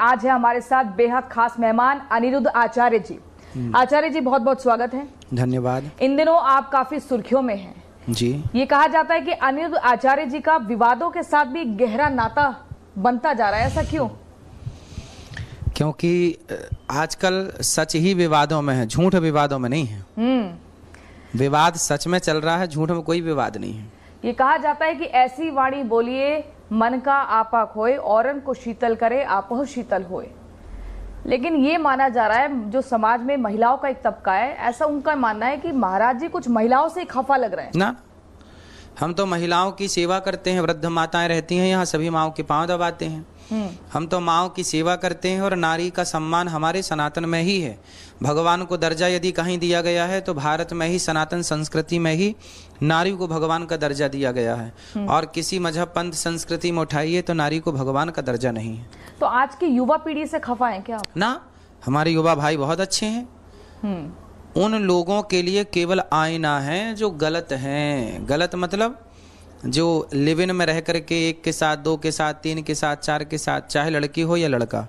आज है हमारे साथ बेहद खास मेहमान अनिरुद्ध आचार्य जी। आचार्य जी बहुत बहुत स्वागत है। धन्यवाद। इन दिनों आप काफी सुर्खियों में हैं जी। ये कहा जाता है कि अनिरुद्ध आचार्य जी का विवादों के साथ भी गहरा नाता बनता जा रहा है, ऐसा क्यों? क्योंकि आजकल सच ही विवादों में है, झूठ विवादों में नहीं है। विवाद सच में चल रहा है, झूठ में कोई विवाद नहीं है। ये कहा जाता है कि ऐसी वाणी बोलिए मन का आपा खोए, औरन को शीतल करे आपो शीतल होए। लेकिन ये माना जा रहा है जो समाज में महिलाओं का एक तबका है, ऐसा उनका मानना है कि महाराज जी कुछ महिलाओं से खफा लग रहे हैं ना। हम तो महिलाओं की सेवा करते हैं, वृद्ध माताएं रहती हैं यहाँ, सभी माओं के पांव दबाते हैं। हम तो माओं की सेवा करते हैं और नारी का सम्मान हमारे सनातन में ही है। भगवान को दर्जा यदि कहीं दिया गया है तो भारत में ही, सनातन संस्कृति में ही नारी को भगवान का दर्जा दिया गया है। और किसी मजहब पंथ संस्कृति में उठाइए तो नारी को भगवान का दर्जा नहीं है। तो आज की युवा पीढ़ी से खफा है क्या ना? हमारे युवा भाई बहुत अच्छे हैं। उन लोगों के लिए केवल आईना है जो गलत हैं। गलत मतलब जो लिव इन में रह करके एक के साथ, दो के साथ, तीन के साथ, चार के साथ, चाहे लड़की हो या लड़का,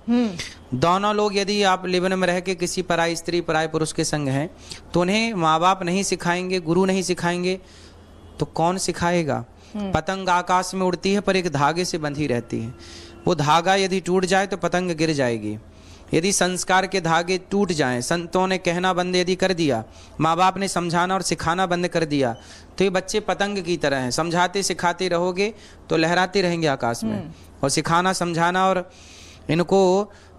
दोनों लोग यदि आप लिव इन में रह के किसी पराई स्त्री पराई पुरुष के संग हैं तो उन्हें माँ बाप नहीं सिखाएंगे, गुरु नहीं सिखाएंगे तो कौन सिखाएगा? पतंग आकाश में उड़ती है पर एक धागे से बंधी रहती है। वो धागा यदि टूट जाए तो पतंग गिर जाएगी। यदि संस्कार के धागे टूट जाएं, संतों ने कहना बंद यदि कर दिया, माँ बाप ने समझाना और सिखाना बंद कर दिया, तो ये बच्चे पतंग की तरह हैं। समझाते सिखाते रहोगे तो लहराते रहेंगे आकाश में, और सिखाना समझाना और इनको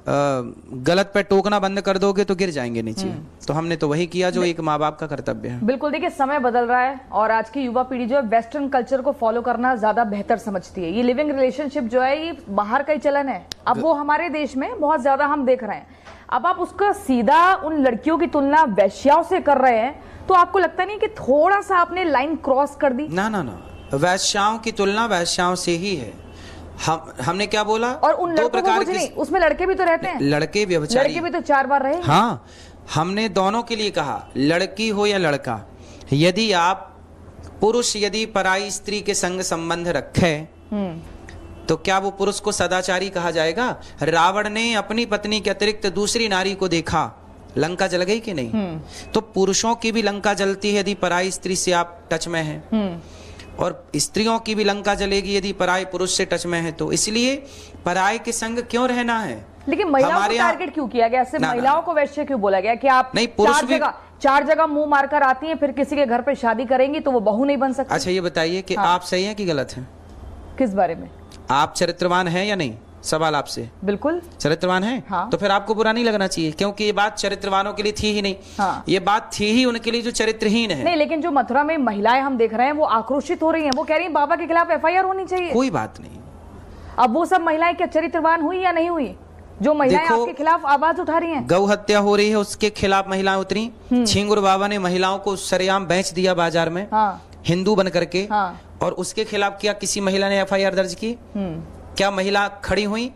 गलत पे टोकना बंद कर दोगे तो गिर जाएंगे नीचे। तो हमने तो वही किया जो एक माँ बाप का कर्तव्य है। बिल्कुल। देखिए, समय बदल रहा है और आज की युवा पीढ़ी जो है वेस्टर्न कल्चर को फॉलो करना ज्यादा बेहतर समझती है। ये लिविंग रिलेशनशिप जो है ये बाहर का ही चलन है, अब वो हमारे देश में बहुत ज्यादा हम देख रहे हैं। अब आप उसका सीधा उन लड़कियोों की तुलना वैश्याओं से कर रहे हैं तो आपको लगता नहीं कि थोड़ा सा आपने लाइन क्रॉस कर दी? ना ना ना, वैश्याओं की तुलना वैश्याओं से ही है। हमने क्या बोला? और उन लड़कों को कुछ नहीं, उसमें लड़के भी तो रहते हैं। लड़के व्यभिचारी, लड़के भी तो 4 बार रहे। हाँ, हमने दोनों के लिए कहा, लड़की हो या लड़का, यदि आप पुरुष यदि पराई स्त्री के संग संबंध रखे तो क्या वो पुरुष को सदाचारी कहा जाएगा? रावण ने अपनी पत्नी के अतिरिक्त दूसरी नारी को देखा, लंका जल गई कि नहीं? तो पुरुषों की भी लंका जलती है यदि पराई स्त्री से आप टच में हैं, और स्त्रियों की भी लंका जलेगी यदि पराई पुरुष से टच में है। तो इसलिए पराई के संग क्यों रहना है? लेकिन महिलाओं को टारगेट क्यों किया गया? सिर्फ महिलाओं को वैश्य क्यों बोला गया कि आप नहीं, पुरुष भी 4 जगह मुंह मारकर आती हैं, फिर किसी के घर पे शादी करेंगी तो वो बहू नहीं बन सकती? अच्छा ये बताइए कि आप सही हैं कि गलत हैं? किस बारे में? आप चरित्रवान हैं या नहीं? सवाल आपसे। बिल्कुल चरित्रवान है। हाँ। तो फिर आपको बुरा नहीं लगना चाहिए, क्योंकि ये बात चरित्रवानों के लिए थी ही नहीं। हाँ। ये बात थी ही उनके लिए जो चरित्रहीन है। नहीं, लेकिन जो मथुरा में महिलाएं हम देख रहे हैं वो आक्रोशित हो रही हैं, वो कह रही हैं बाबा के खिलाफ FIR होनी चाहिए। कोई बात नहीं। अब वो सब महिलाएं क्या चरित्रवान हुई या नहीं हुई जो महिलाएं आपके खिलाफ आवाज उठा रही हैं? गौ हत्या हो रही है, उसके खिलाफ महिलाएं उतरी। छिंगुर बाबा ने महिलाओं को सरेआम बेच दिया बाजार में, हिंदू बन करके, और उसके खिलाफ क्या किसी महिला ने FIR दर्ज की? क्या महिला खड़ी हुई?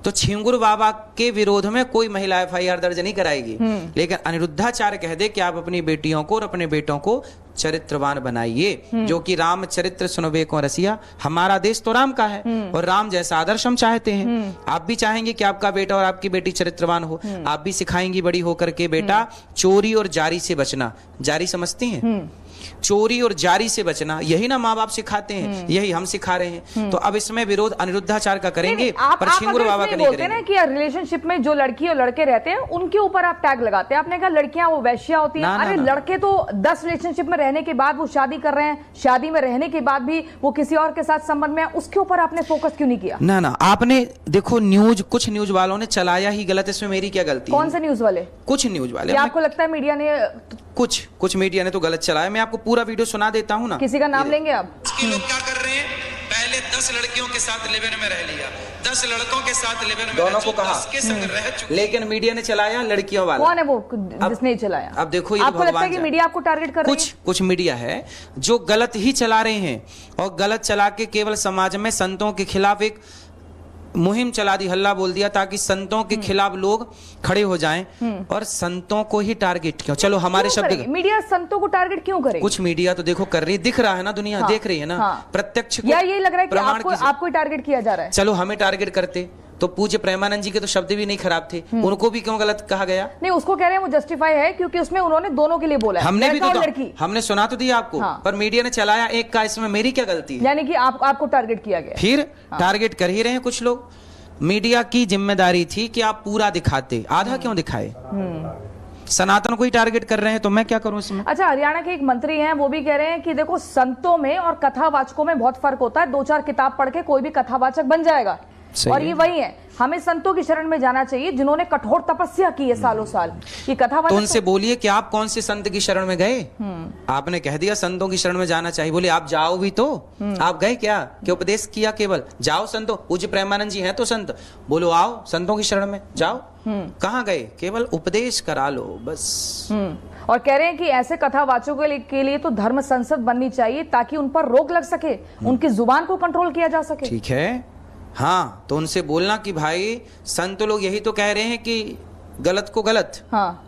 तो छिंगुर बाबा के विरोध में कोई महिला FIR दर्ज नहीं कराएगी। लेकिन अनिरुद्धाचार्य कह दे कि आप अपनी बेटियों को और अपने बेटों को चरित्रवान बनाइए, जो कि राम चरित्र सुनबे को रसिया। हमारा देश तो राम का है और राम जैसा आदर्श हम चाहते हैं। आप भी चाहेंगे कि आपका बेटा और आपकी बेटी चरित्रवान हो। आप भी सिखाएंगी बड़ी होकर के, बेटा चोरी और जारी से बचना। जारी समझती हैं? चोरी और जारी से बचना, यही ना माँ बाप सिखाते हैं, यही हम सिखा रहे हैं। तो अब इसमें विरोध अनिरुद्धाचार्य का करेंगे, पर छिंगुर बाबा का नहीं करेंगे। ना कि रिलेशनशिप में जो लड़की और लड़के रहते हैं उनके ऊपर आप टैग लगाते हैं। आपने कहा लड़कियां वो वैश्या होती हैं। अरे लड़के तो 10 रिलेशनशिप में रहने के बाद वो शादी कर रहे हैं, शादी में रहने के बाद भी वो किसी और के साथ संबंध में, उसके ऊपर आपने फोकस क्यों नहीं किया? ना ना, आपने देखो न्यूज, कुछ न्यूज वालों ने चलाया ही गलत, इसमें मेरी क्या गलती? कौन से न्यूज वाले? कुछ न्यूज वाले। आपको लगता है मीडिया ने? कुछ मीडिया ने तो गलत चलाया। मैं आपको पूरा वीडियो सुना देता हूँ ना। किसी का नाम लेंगे आप? लोग क्या कर रहे हैं? पहले 10 लड़कियों के साथ लिव इन में रह लिया, 10 लड़कों के साथ लिव इन में दोनों को कहा, लेकिन मीडिया ने चलाया लड़कियों वाला। कौन है वो जिसने चलाया? अब देखो, ये आपको लगता है कि मीडिया आपको टारगेट कर रही है? कुछ मीडिया है जो गलत ही चला रहे हैं, और गलत चला के केवल समाज में संतों के खिलाफ एक मुहिम चला दी, हल्ला बोल दिया, ताकि संतों के खिलाफ लोग खड़े हो जाएं। और संतों को ही टारगेट क्यों? चलो हमारे शब्द, मीडिया संतों को टारगेट क्यों करे? कुछ मीडिया तो देखो कर रही, दिख रहा है ना, दुनिया देख रही है ना, प्रत्यक्ष। या ये लग रहा है कि आपको ही टारगेट किया जा रहा है? चलो हमें टारगेट करते तो पूज्य प्रेमानंद जी के तो शब्द भी नहीं खराब थे, उनको भी क्यों गलत कहा गया? नहीं, उसको कह रहे हैं वो जस्टिफाई है क्योंकि उसमें उन्होंने दोनों के लिए बोला है, हमने भी लड़का तो और लड़की। हमने सुना तो दिया आपको, हाँ। पर मीडिया ने चलाया एक का, इसमें मेरी क्या गलती है? यानी कि आपको टारगेट किया गया। फिर टारगेट कर ही रहे हैं कुछ लोग। मीडिया की जिम्मेदारी थी कि आप पूरा दिखाते, आधा क्यों दिखाए? सनातन को ही टारगेट कर रहे हैं, तो मैं क्या करूं इसमें? अच्छा, हरियाणा के एक मंत्री हैं, वो भी कह रहे हैं कि देखो संतों में और कथावाचकों में बहुत फर्क होता है। 2-4 किताब पढ़ के कोई भी कथावाचक बन जाएगा, और ये वही है, हमें संतों की शरण में जाना चाहिए जिन्होंने कठोर तपस्या की है सालों साल। ये कथावाचक तो उनसे बोलिए कि आप कौन से संत की शरण में गए? आपने कह दिया संतों की शरण में जाना चाहिए, बोले आप जाओ भी तो। आप गए क्या कि उपदेश किया? केवल जाओ संतों, पूज्य प्रेमानंद जी हैं तो संत, बोलो आओ संतों की शरण में जाओ। कहाँ गए? केवल उपदेश करा लो बस। और कह रहे हैं कि ऐसे कथावाचकों के लिए तो धर्म संसद बननी चाहिए ताकि उन पर रोक लग सके, उनकी जुबान को कंट्रोल किया जा सके। ठीक है, हाँ, तो उनसे बोलना कि भाई संत लोग यही तो कह रहे हैं कि गलत को गलत। हाँ,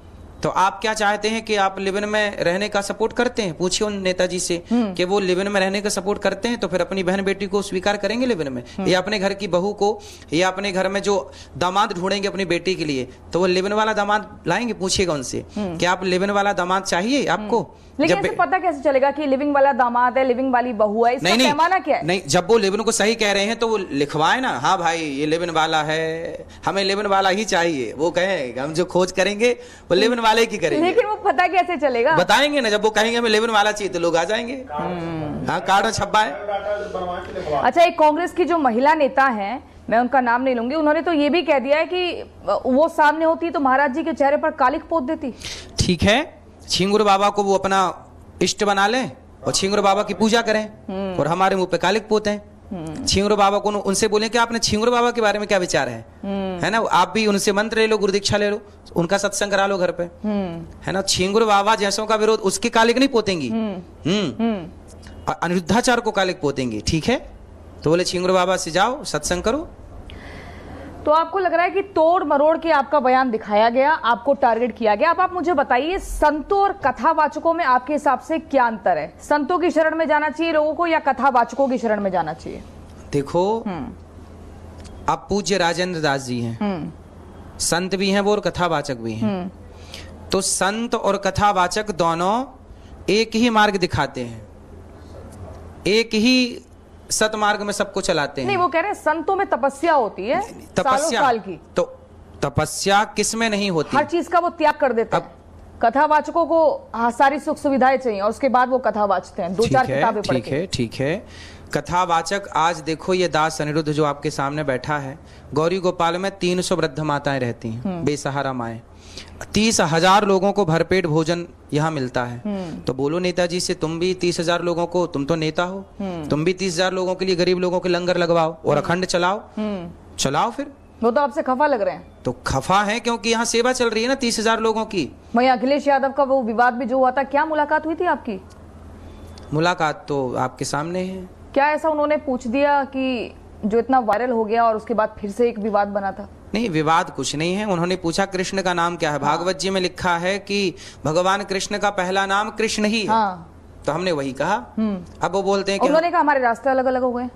तो आप क्या चाहते हैं कि आप लिव इन में रहने का सपोर्ट करते हैं? पूछिए उन नेताजी से कि वो लिव इन में रहने का सपोर्ट करते हैं, तो फिर अपनी बहन बेटी को स्वीकार करेंगे लिव इन में, या अपने घर की बहू को, या अपने घर में जो दामाद ढूंढेंगे अपनी बेटी के लिए, तो वो लिव इन वाला दामाद लाएंगे? पूछिएगा उनसे कि आप लिव इन वाला दामाद चाहिए आपको? लेकिन ऐसे पता कैसे चलेगा कि लिविंग वाला दामाद है, लिविंग वाली बहू है? इसका पैमाना क्या है? नहीं, जब वो लिव इन को सही कह रहे हैं तो वो लिखवाए ना, हाँ भाई ये लिव इन वाला है, हमें लिव इन वाला ही चाहिए। वो कहें हम जो खोज करेंगे वो लिव इन वाले की करेंगे। लेकिन वो पता कैसे चलेगा? बताएंगे ना, जब वो कहेंगे हमें लिव इन वाला चाहिए तो लोग आ जाएंगे। हाँ, कार्ड छपा है। अच्छा, एक कांग्रेस की जो महिला नेता है, मैं उनका नाम नहीं लूंगी, उन्होंने तो ये भी कह दिया है कि वो सामने होती तो महाराज जी के चेहरे पर कालिक पोत देती। ठीक है, छिंगुर बाबा को वो अपना इष्ट बना लें और छिंगुर बाबा की पूजा करें और हमारे मुंह पे कालिक पोतें। छिंगुर बाबा को उनसे बोलें कि आपने छिंगुर बाबा के बारे में क्या विचार है ना? आप भी उनसे मंत्र ले लो, गुरु दीक्षा ले लो, उनका सत्संग करा लो घर पे, है ना? छिंगुर बाबा जैसों का विरोध, उसके कालिक नहीं पोतेंगी, अनिरुद्धाचार्य को कालिक पोतेंगी। ठीक है, तो बोले छिंगुर बाबा से जाओ सत्संग करो। तो आपको लग रहा है कि तोड़ मरोड़ के आपका बयान दिखाया गया, आपको टारगेट किया गया। अब आप मुझे बताइए, संतों और कथावाचकों में आपके हिसाब से क्या अंतर है? संतों की शरण में जाना चाहिए लोगों को या कथावाचकों की शरण में जाना चाहिए? देखो, आप पूज्य राजेंद्र दास जी हैं, संत भी हैं वो और कथावाचक भी हैं। तो संत और कथावाचक दोनों एक ही मार्ग दिखाते हैं, एक ही सतमार्ग में सबको चलाते हैं। नहीं, वो कह रहे हैं संतों में तपस्या होती है, सालों साल की। तो तपस्या किस में नहीं होती? हर चीज का वो त्याग कर देते हैं। कथावाचकों को सारी सुख सुविधाएं चाहिए और उसके बाद वो कथा वाचते हैं, 2-4 किताबें पढ़ के। ठीक है, कथावाचक आज देखो, ये दास अनिरुद्ध जो आपके सामने बैठा है, गौरी गोपाल में 300 वृद्ध माताएं रहती हैं, बेसहारा माएं। 30,000 लोगों को भरपेट भोजन यहाँ मिलता है। तो बोलो नेताजी से, तुम भी 30,000 लोगों को, तुम तो नेता हो, तुम भी 30,000 लोगों के लिए, गरीब लोगों के लंगर लगवाओ और अखंड चलाओ। चलाओ फिर। वो तो आपसे खफा लग रहे हैं। तो खफा है क्योंकि यहाँ सेवा चल रही है ना 30,000 लोगों की। वहीं अखिलेश यादव का वो विवाद भी जो हुआ था, क्या मुलाकात हुई थी आपकी? मुलाकात तो आपके सामने है। क्या ऐसा उन्होंने पूछ दिया कि जो इतना वायरल हो गया और उसके बाद फिर से एक विवाद बना था? नहीं, विवाद कुछ नहीं है। उन्होंने पूछा कृष्ण का नाम क्या है? भागवत जी में लिखा है कि भगवान कृष्ण का पहला नाम कृष्ण ही है। तो हमने वही कहा। अब वो बोलते हैं कि उन्होंने कहा हमारे रास्ते अलग अलग हो गए।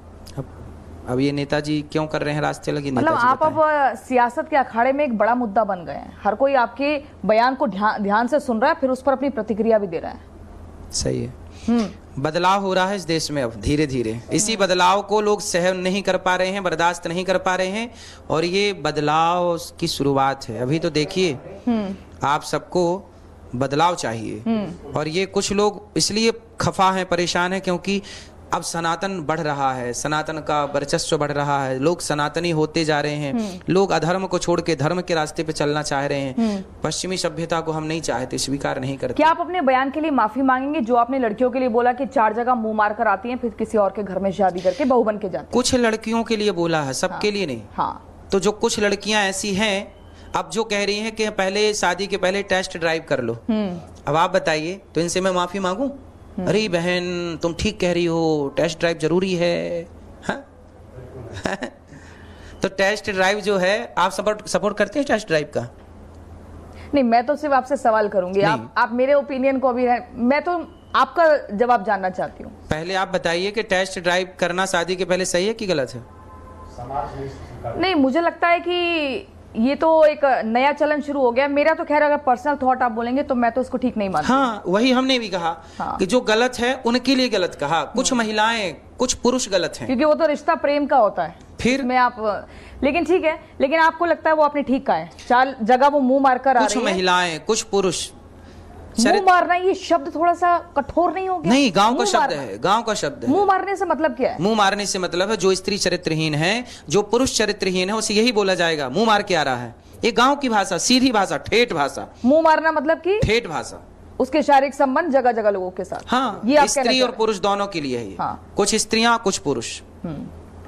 अब ये नेताजी क्यों कर रहे हैं रास्ते अलग? मतलब आप अब सियासत के अखाड़े में एक बड़ा मुद्दा बन गए हैं। हर कोई आपके बयान को ध्यान से सुन रहा है, फिर उस पर अपनी प्रतिक्रिया भी दे रहा है। सही है। बदलाव हो रहा है इस देश में अब धीरे धीरे। इसी बदलाव को लोग सहन नहीं कर पा रहे हैं, बर्दाश्त नहीं कर पा रहे हैं, और ये बदलाव की शुरुआत है। अभी तो देखिए, आप सबको बदलाव चाहिए, और ये कुछ लोग इसलिए खफा हैं, परेशान हैं, क्योंकि अब सनातन बढ़ रहा है, सनातन का वर्चस्व बढ़ रहा है, लोग सनातनी होते जा रहे हैं, लोग अधर्म को छोड़ के धर्म के रास्ते पे चलना चाह रहे हैं। पश्चिमी सभ्यता को हम नहीं चाहते, स्वीकार नहीं करते। क्या आप अपने बयान के लिए माफी मांगेंगे जो आपने लड़कियों के लिए बोला कि 4 जगह मुंह मार कर आती हैं, फिर किसी और के घर में शादी करके बहू बन के जाती? कुछ लड़कियों के लिए बोला है, सबके लिए नहीं। हाँ, तो जो कुछ लड़कियां ऐसी हैं अब जो कह रही हैं कि पहले शादी के पहले टेस्ट ड्राइव कर लो, अब आप बताइए, तो इनसे मैं माफी मांगू? अरे बहन तुम ठीक कह रही हो, टेस्ट ड्राइव जरूरी है। तो टेस्ट ड्राइव जो है, आप सपोर्ट करते हैं टेस्ट ड्राइव का? नहीं, मैं तो सिर्फ आपसे सवाल करूंगी। आप मेरे ओपिनियन को अभी मैं तो आपका जवाब जानना चाहती हूँ। पहले आप बताइए कि टेस्ट ड्राइव करना शादी के पहले सही है कि गलत है? नहीं, मुझे लगता है कि ये तो एक नया चलन शुरू हो गया। मेरा तो खैर अगर पर्सनल थॉट आप बोलेंगे तो मैं तो इसको ठीक नहीं मानती। हाँ, वही हमने भी कहा कि जो गलत है उनके लिए गलत कहा। कुछ महिलाएं, कुछ पुरुष गलत हैं, क्योंकि वो तो रिश्ता प्रेम का होता है। फिर में आप, लेकिन ठीक है, लेकिन आपको लगता है वो आपने ठीक कहा है। 4 जगह वो मुंह मारकर आ कुछ रही है। महिलाएं, कुछ पुरुष। मुंह मारना ये शब्द थोड़ा सा कठोर नहीं हो गया? नहीं, गांव का मुंह शब्द मारना। है, गांव का शब्द है। मुंह मारने से मतलब क्या है? मुंह मारने से मतलब है जो स्त्री चरित्रहीन है, जो पुरुष चरित्रहीन है, उसे यही बोला जाएगा मुंह मार के आ रहा है। ये गांव की भाषा, सीधी भाषा, ठेठ भाषा। मुंह मारना मतलब कि ठेठ भाषा, उसके शारीरिक संबंध जगह जगह लोगों के साथ। हाँ, ये आप कहना स्त्री चाह और रहे हैं। पुरुष दोनों के लिए है ये। हाँ। कुछ स्त्रियां, कुछ पुरुष।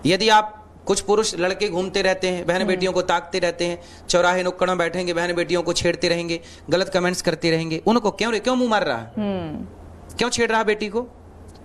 यदि आप, कुछ पुरुष लड़के घूमते रहते हैं, बहन बेटियों को ताकते रहते हैं, चौराहे नुक्कड़ में बैठेंगे, बहन बेटियों को छेड़ते रहेंगे, गलत कमेंट्स करते रहेंगे, उनको क्यों मुंह मार रहा है? क्यों छेड़ रहा है बेटी को?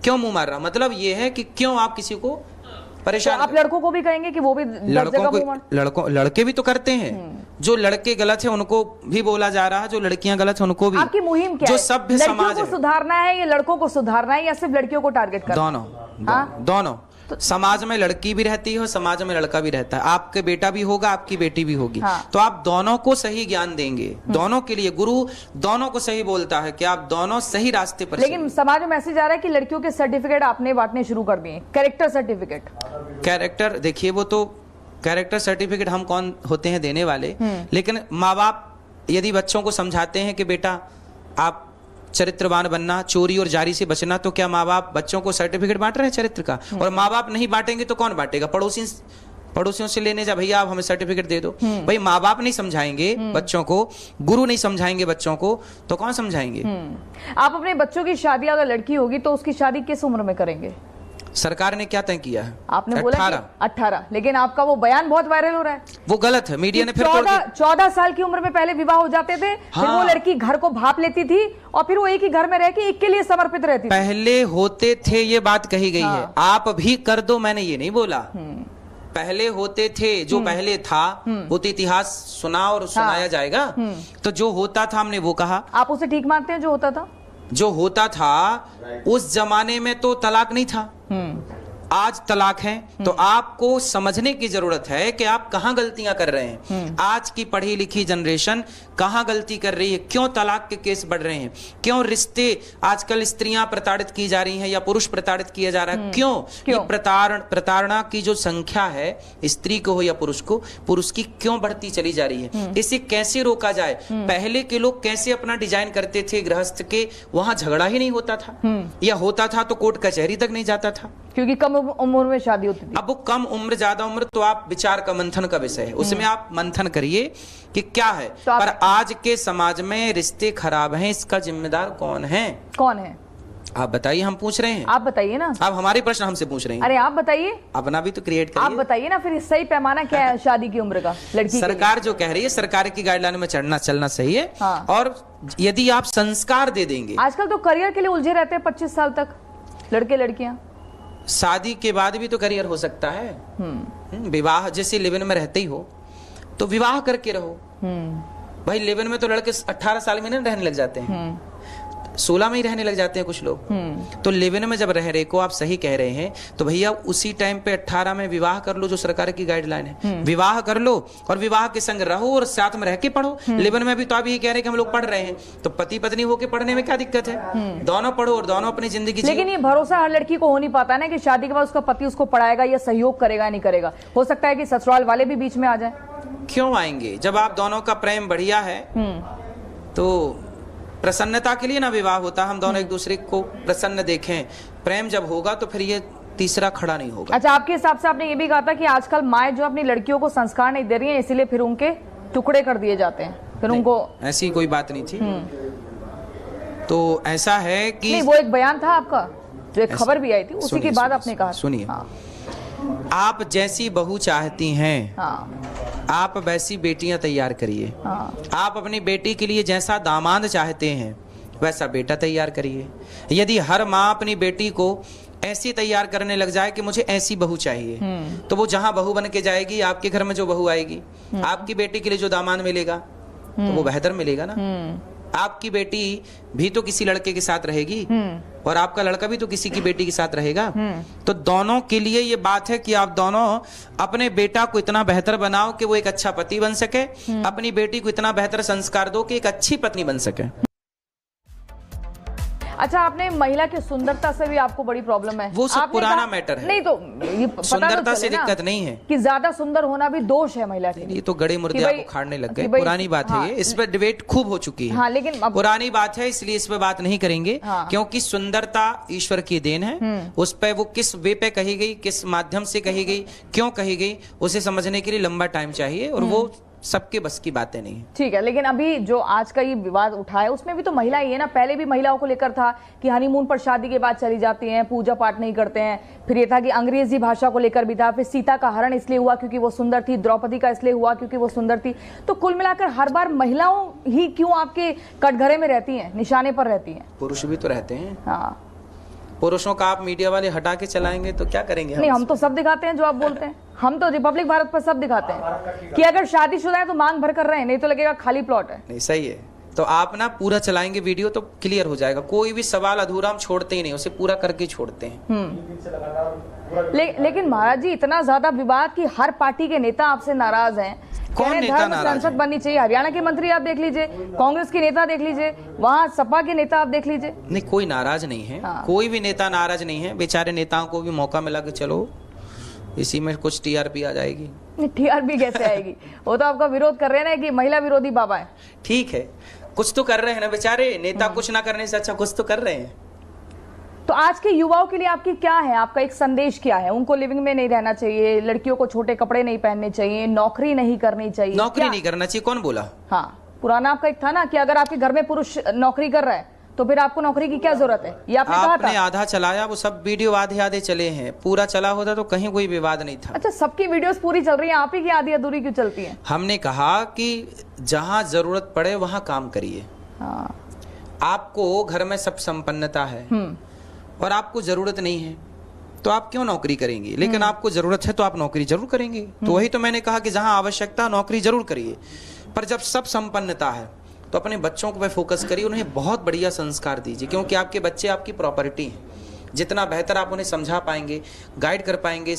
क्यों मुंह मार रहा? मतलब ये है कि क्यों आप किसी को तो परेशान आप लड़कों को भी कहेंगे कि वो भी लड़के भी तो करते हैं। जो लड़के गलत है उनको भी बोला जा रहा है, जो लड़कियां गलत है उनको भी। आपकी मुहिम क्या जो है? सभ्य समाज लड़कियों को सुधारना है या लड़कों को सुधारना है या सिर्फ लड़कियों को टारगेट करना? दोनों, दोनों। समाज में लड़की भी रहती है और समाज में लड़का भी रहता है। आपके बेटा भी होगा, आपकी बेटी भी होगी। तो आप दोनों को सही ज्ञान देंगे। दोनों के लिए गुरु दोनों को सही बोलता है कि आप दोनों सही रास्ते पर। लेकिन समाज में मैसेज आ रहा है कि लड़कियों के सर्टिफिकेट आपने बांटने शुरू कर दिए, कैरेक्टर सर्टिफिकेट। कैरेक्टर, देखिए वो तो कैरेक्टर सर्टिफिकेट हम कौन होते हैं देने वाले, लेकिन माँ बाप यदि बच्चों को समझाते हैं कि बेटा आप चरित्रवान बनना, चोरी और जारी से बचना, तो क्या माँ बाप बच्चों को सर्टिफिकेट बांट रहे हैं चरित्र का? और माँ बाप नहीं बांटेंगे तो कौन बांटेगा? पड़ोसियों से लेने जा, भैया आप हमें सर्टिफिकेट दे दो। भाई माँ बाप नहीं समझाएंगे बच्चों को, गुरु नहीं समझाएंगे बच्चों को, तो कौन समझाएंगे? आप अपने बच्चों की शादी, अगर लड़की होगी तो उसकी शादी किस उम्र में करेंगे? सरकार ने क्या तय किया है? आपने बोला 18, लेकिन आपका वो बयान बहुत वायरल हो रहा है। वो गलत है, मीडिया ने फिर 14 साल की उम्र में पहले विवाह हो जाते थे। हाँ। फिर वो लड़की घर को भाप लेती थी और फिर वो एक ही घर में रह के एक के लिए समर्पित रहती थी। पहले होते थे, ये बात कही गई है। आप भी कर दो, मैंने ये नहीं बोला। पहले होते थे, जो पहले था वो तो इतिहास सुना और सुनाया जाएगा। तो जो होता था हमने वो कहा। आप उसे ठीक मानते हैं जो होता था? जो होता था उस जमाने में तो तलाक नहीं था, आज तलाक है। तो आपको समझने की जरूरत है कि आप कहां गलतियां कर रहे हैं। आज की पढ़ी लिखी जनरेशन कहां गलती कर रही है, क्यों तलाक के केस बढ़ रहे हैं, क्यों रिश्ते आजकल स्त्रियां प्रताड़ित की जा रही हैं या पुरुष प्रताड़ित किया जा रहा है, क्यों? ये प्रताड़ना की जो संख्या है, स्त्री को हो या पुरुष को, पुरुष की क्यों बढ़ती चली जा रही है? इसे कैसे रोका जाए? पहले के लोग कैसे अपना डिजाइन करते थे गृहस्थ के, वहां झगड़ा ही नहीं होता था, या होता था तो कोर्ट कचहरी तक नहीं जाता था, क्योंकि कम उम्र में शादी होती थी। अब वो कम उम्र ज्यादा उम्र तो आप विचार का मंथन का विषय है, उसमें आप मंथन करिए कि क्या है। तो पर आज के समाज में रिश्ते खराब हैं, इसका जिम्मेदार कौन है? कौन है आप बताइए, हम पूछ रहे हैं। आप बताइए ना। आप हमारे प्रश्न हमसे पूछ रहे हैं। अरे आप बताइए, अपना भी तो क्रिएट करिए। आप बताइए ना, फिर सही पैमाना क्या है शादी की उम्र का लड़की? सरकार जो कह रही है, सरकार की गाइडलाइन में चलना सही है। हाँ। और यदि आप संस्कार दे देंगे, आजकल तो करियर के लिए उलझे रहते हैं 25 साल तक लड़के लड़कियां। शादी के बाद भी तो करियर हो सकता है। विवाह जैसे लिव इन में रहते ही हो तो विवाह करके रहो। भाई लिव इन में तो लड़के 18 साल में नहीं रहने लग जाते हैं, 16 में ही रहने लग जाते हैं कुछ लोग। तो लिव इन में जब रह रहे को, आप सही कह रहे हैं, तो भैया उसी टाइम पे 18 में विवाह कर लो, जो सरकार की गाइडलाइन है। विवाह कर लो और विवाह के संग रहो और साथ में रह के पढ़ो। लिव इन में भी तो आप ये कह रहे हैं कि हम लोग पढ़ रहे हैं, तो पति पत्नी होके पढ़ने में क्या दिक्कत है? दोनों पढ़ो और दोनों अपनी जिंदगी जियो। लेकिन ये भरोसा हर लड़की को हो नहीं पाता ना कि शादी के बाद उसका पति उसको पढ़ाएगा या सहयोग करेगा, नहीं करेगा। हो सकता है कि ससुराल वाले भी बीच में आ जाए। क्यों आएंगे? जब आप दोनों का प्रेम बढ़िया है तो प्रसन्नता के लिए ना विवाह होता, हम दोनों एक दूसरे को प्रसन्न देखें। प्रेम जब होगा तो फिर ये तीसरा खड़ा नहीं होगा। अच्छा, आपके हिसाब से आपने ये भी कहा था कि आजकल माएँ जो अपनी लड़कियों को संस्कार नहीं दे रही हैं, इसीलिए फिर उनके टुकड़े कर दिए जाते हैं, फिर उनको। ऐसी कोई बात नहीं थी। तो ऐसा है कि नहीं, वो एक बयान था आपका, जो एक खबर भी आई थी, उसी के बाद आपने कहा। सुनिए, आप जैसी बहू चाहती हैं, आप वैसी बेटियां तैयार करिए। आप अपनी बेटी के लिए जैसा दामाद चाहते हैं वैसा बेटा तैयार करिए। यदि हर माँ अपनी बेटी को ऐसी तैयार करने लग जाए कि मुझे ऐसी बहू चाहिए, तो वो जहां बहू बन के जाएगी, आपके घर में जो बहू आएगी, आपकी बेटी के लिए जो दामाद मिलेगा तो वो बेहतर मिलेगा ना। आपकी बेटी भी तो किसी लड़के के साथ रहेगी और आपका लड़का भी तो किसी की बेटी के साथ रहेगा। तो दोनों के लिए ये बात है कि आप दोनों अपने बेटा को इतना बेहतर बनाओ कि वो एक अच्छा पति बन सके, अपनी बेटी को इतना बेहतर संस्कार दो कि एक अच्छी पत्नी बन सके। अच्छा, आपने महिला की सुंदरता से भी आपको बड़ी प्रॉब्लम है, वो सब पुराना मैटर है। नहीं तो ये पता सुंदरता तो से चले ना दिक्कत नहीं है कि ज्यादा सुंदर होना भी दोष है महिला के लिए। ये तो गड़े मुर्दे आपको खाड़ने लग गए, पुरानी बात है ये, इस पर डिबेट खूब हो चुकी है। हाँ, लेकिन पुरानी बात है, इसलिए इस पे बात नहीं करेंगे। क्योंकि सुंदरता ईश्वर की देन है, उस पे वो किस वे पे कही गई, किस माध्यम से कही गई, क्यों कही गई, उसे समझने के लिए लंबा टाइम चाहिए और वो सबके बस की बातें नहीं। ठीक है, लेकिन अभी जो आज का ये विवाद उठा है उसमें भी तो महिला ही है ना। पहले भी महिलाओं को लेकर था कि हनीमून पर शादी के बाद चली जाती हैं, पूजा पाठ नहीं करते हैं। फिर ये था कि अंग्रेजी भाषा को लेकर भी था। फिर सीता का हरण इसलिए हुआ क्योंकि वो सुंदर थी, द्रौपदी का इसलिए हुआ क्योंकि वो सुंदर थी। तो कुल मिलाकर हर बार महिलाओं ही क्यों आपके कटघरे में रहती हैं, निशाने पर रहती हैं? पुरुष भी तो रहते हैं। हाँ, पुरुषों का आप मीडिया वाले हटा के चलाएंगे तो क्या करेंगे? नहीं, हम तो सब दिखाते हैं जो आप बोलते हैं। हम तो रिपब्लिक भारत पर सब दिखाते हैं कि अगर शादीशुदा है तो मांग भर कर रहे हैं, नहीं तो लगेगा खाली प्लॉट है। नहीं, सही है। तो आप ना पूरा चलाएंगे वीडियो तो क्लियर हो जाएगा। कोई भी सवाल अधूरा हम छोड़ते ही नहीं, उसे पूरा करके छोड़ते हैं। लेकिन महाराज जी, इतना ज्यादा विवाद कि हर पार्टी के नेता आपसे नाराज हैं। कौन नेता नाराज है? संसद बननी चाहिए। हरियाणा के मंत्री आप देख लीजिए, कांग्रेस के नेता देख लीजिए, वहाँ सपा के नेता आप देख लीजिए। नहीं, कोई नाराज नहीं है। हाँ। कोई भी नेता नाराज नहीं है। बेचारे नेताओं को भी मौका मिला कि चलो इसी में कुछ टीआरपी आ जाएगी। टीआरपी कैसे आएगी? वो तो आपका विरोध कर रहे हैं ना कि महिला विरोधी बाबा है। ठीक है, कुछ तो कर रहे हैं ना बेचारे नेता। कुछ ना करने से अच्छा कुछ तो कर रहे हैं। तो आज के युवाओं के लिए आपकी क्या है, आपका एक संदेश क्या है? उनको लिविंग में नहीं रहना चाहिए, लड़कियों को छोटे कपड़े नहीं पहनने चाहिए, नौकरी नहीं करनी चाहिए। नौकरी नहीं करना चाहिए, कौन बोला? हाँ, पुराना आपका एक था ना कि अगर आपके घर में पुरुष नौकरी कर रहा है तो फिर आपको नौकरी की क्या जरूरत है, ये आपने कहा था। आधा चलाया, वो सब वीडियो आधे आधे चले हैं। पूरा चला होता तो कहीं कोई विवाद नहीं था। अच्छा, सबकी वीडियोस पूरी चल रही है, आप ही की आधी अधूरी क्यों चलती है? हमने कहा कि जहां जरूरत पड़े वहां काम करिए। हाँ। आपको घर में सब संपन्नता है और आपको जरूरत नहीं है तो आप क्यों नौकरी करेंगे? लेकिन आपको जरूरत है तो आप नौकरी जरूर करेंगे। तो वही तो मैंने कहा कि जहां आवश्यकता नौकरी जरूर करिए, पर जब सब संपन्नता है तो अपने बच्चों को पे फोकस करिए, उन्हें बहुत बढ़िया संस्कार दीजिए। क्योंकि आपके बच्चे आपकी प्रॉपर्टी हैं। जितना बेहतर आप उन्हें समझा पाएंगे, गाइड कर पाएंगे,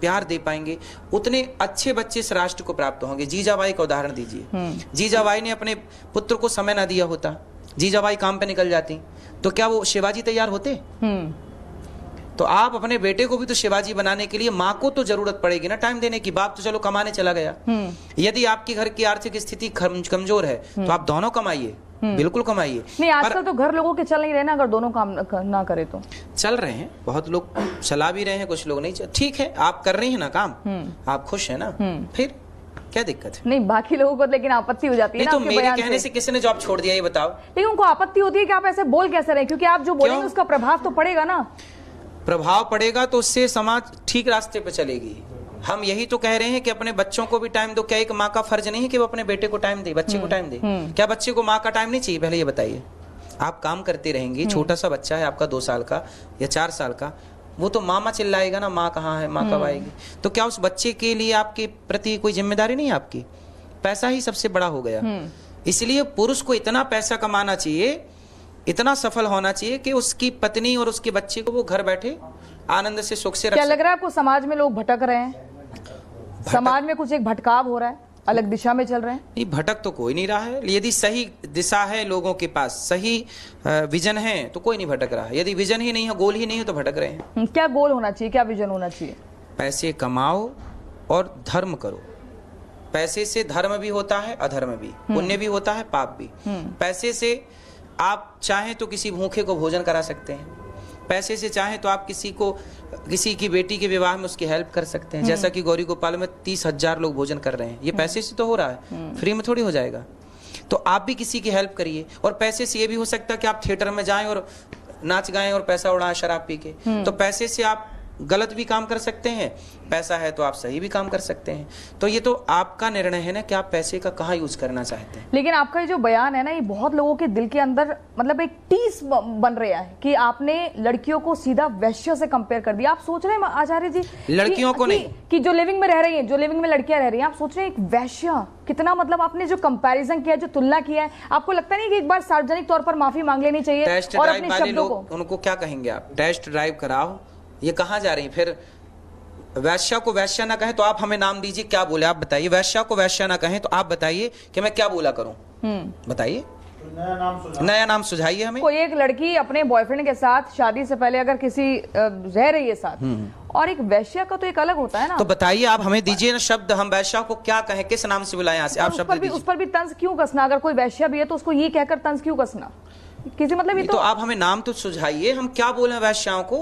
प्यार दे पाएंगे, उतने अच्छे बच्चे इस राष्ट्र को प्राप्त होंगे। जीजाबाई का उदाहरण दीजिए। जीजाबाई ने अपने पुत्र को समय न दिया होता, जीजाबाई काम पे निकल जाती, तो क्या वो शिवाजी तैयार होते? तो आप अपने बेटे को भी तो शिवाजी बनाने के लिए माँ को तो जरूरत पड़ेगी ना टाइम देने की। बाप तो चलो कमाने चला गया। यदि आपकी घर की आर्थिक स्थिति कमजोर है तो आप दोनों कमाइए, बिल्कुल कमाइए। नहीं, आजकल तो घर लोगों के चल नहीं रहे ना, अगर दोनों काम ना करे तो। चल रहे हैं, बहुत लोग चला भी रहे हैं, कुछ लोग नहीं। ठीक है, आप कर रही है ना काम, आप खुश है ना, फिर क्या दिक्कत है? नहीं, बाकी लोगों को लेकिन आपत्ति हो जाती है ना। तो मेरे कहने से किसने जॉब छोड़ दिया ये बताओ? लेकिन उनको आपत्ति होती है कि आप ऐसे बोल कैसे रहे, क्योंकि आप जो बोलेंगे उसका प्रभाव तो पड़ेगा ना। प्रभाव पड़ेगा तो उससे समाज ठीक रास्ते पे चलेगी। हम यही तो कह रहे हैं कि अपने बच्चों को भी टाइम दो। क्या एक माँ का फर्ज नहीं है कि वो अपने बेटे को टाइम दे, बच्चे को टाइम दे? क्या बच्चे को माँ का टाइम नहीं चाहिए? पहले ये बताइए। आप काम करते रहेंगे, छोटा सा बच्चा है आपका 2 साल का या 4 साल का, वो तो मामा चिल्लाएगा ना, माँ कहाँ है, माँ कब आएगी? तो क्या उस बच्चे के लिए आपके प्रति कोई जिम्मेदारी नहीं है आपकी? पैसा ही सबसे बड़ा हो गया। इसलिए पुरुष को इतना पैसा कमाना चाहिए, इतना सफल होना चाहिए कि उसकी पत्नी और उसके बच्चे को वो घर बैठे आनंद से सुख से रख। क्या लग रहा है आपको समाज में लोग भटक रहे हैं? समाज में कुछ एक भटकाव हो रहा है, अलग दिशा में चल रहे हैं? नहीं, भटक तो कोई नहीं रहा है। यदि सही दिशा है लोगों के पास, सही विजन है तो कोई नहीं भटक रहा है। यदि विजन ही नहीं है, गोल ही नहीं है तो भटक रहे हैं। क्या गोल होना चाहिए, क्या विजन होना चाहिए? पैसे कमाओ और धर्म करो। पैसे से धर्म भी होता है, अधर्म भी, पुण्य भी होता है, पाप भी। पैसे से आप चाहें तो किसी भूखे को भोजन करा सकते हैं। पैसे से चाहें तो आप किसी की बेटी के विवाह में उसकी हेल्प कर सकते हैं। जैसा कि गौरी गोपाल में 30,000 लोग भोजन कर रहे हैं, ये पैसे से तो हो रहा है, फ्री में थोड़ी हो जाएगा। तो आप भी किसी की हेल्प करिए। और पैसे से ये भी हो सकता है कि आप थिएटर में जाएं और नाच गाएं और पैसा उड़ाएं शराब पी के। तो पैसे से आप गलत भी काम कर सकते हैं, पैसा है तो आप सही भी काम कर सकते हैं। तो ये तो आपका निर्णय है ना कि आप पैसे का कहाँ यूज करना चाहते हैं। लेकिन आपका ये जो बयान है ना, ये बहुत लोगों के दिल के अंदर मतलब एक टीस बन रहा है कि आपने लड़कियों को सीधा वैश्य से कंपेयर कर दिया। आप सोच रहे हैं आचार्य जी लड़कियों को नहीं कि जो लिविंग में रह रही हैं, जो लिविंग में लड़कियां रह रही हैं, आप सोच रहे हैं एक वैश्य कितना, मतलब आपने जो कंपैरिजन किया, जो तुलना किया है, आपको लगता नहीं कि एक बार सार्वजनिक तौर पर माफी मांग लेनी चाहिए? टेस्ट और ड्राइव अपने वाले शब्दों लोग को, उनको क्या कहेंगे आप? टेस्ट ड्राइव कराओ, ये कहाँ जा रही हैं? फिर वैश्या को वैश्या ना कहें तो आप हमें नाम दीजिए, क्या बोले आप बताइए। वैश्या को वैश्या ना कहें तो आप बताइए कि मैं क्या बोला करूं, बताइए। नया नाम सुझाइए हमें। कोई एक लड़की अपने बॉयफ्रेंड के साथ शादी से पहले अगर किसी रह रही है साथ, और एक वैश्या का तो एक अलग होता है ना। तो बताइए आप हमें दीजिए ना शब्द, हम वैश्या को क्या कहें, किस नाम से बुलाएं? यहाँ से आप शब्द दीजिए। उस पर भी तंज क्यों कसना? अगर कोई वैश्या भी है तो उसको ये कहकर तंज क्यों कसना? किसी मतलब ये तो आप हमें नाम तो सुझाइए, हम क्या बोले वैश्याओं को,